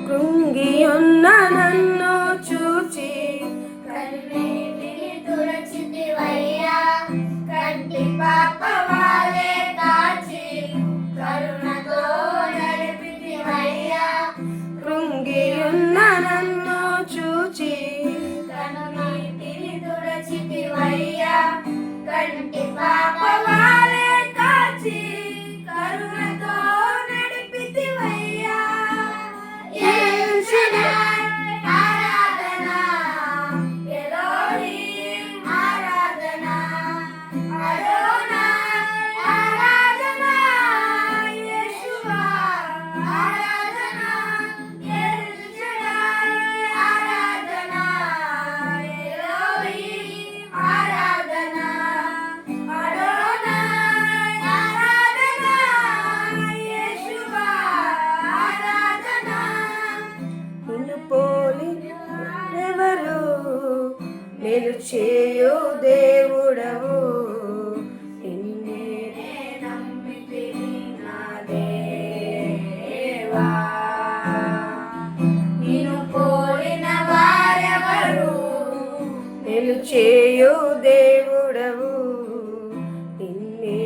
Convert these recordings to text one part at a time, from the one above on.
కృంగియున్న నన్ను చూచి కన్నీటిని తుడచితివయ్యా, కంటి పాపవాలే కాచి కరుణతో నడిపితివయ్యా. కృంగియున్న నన్ను చూచి కన్నీటిని తుడచితివయ్యా, కంటి పాపవాలే కాచి కరుణతో నడిపితివయ్యా. ఎల్ షడాయ్ ఆరాధన, ఎలోహీం ఆరాధన, అడోనాయ్ ఆరాధన, యేషువా ఆరాధన, ఎల్ షడాయ్ ఆరాధన, ఎలోహీం ఆరాధన, అడోనాయ్ ఆరాధన, యేషువా ఆరాధన. నిన్ను పోలి ఎవరు మేలు చేయు దేవుడవు నిన్నే నమ్మితిని నా దేవా, నిన్ను పోలిన వారెవరు? మేలు చేయు దేవుడవు నిన్నే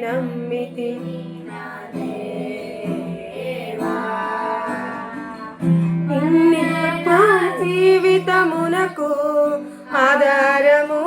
నమ్మితిని నా దేవా. నిన్నే నా జీవితమునకు ఆధారము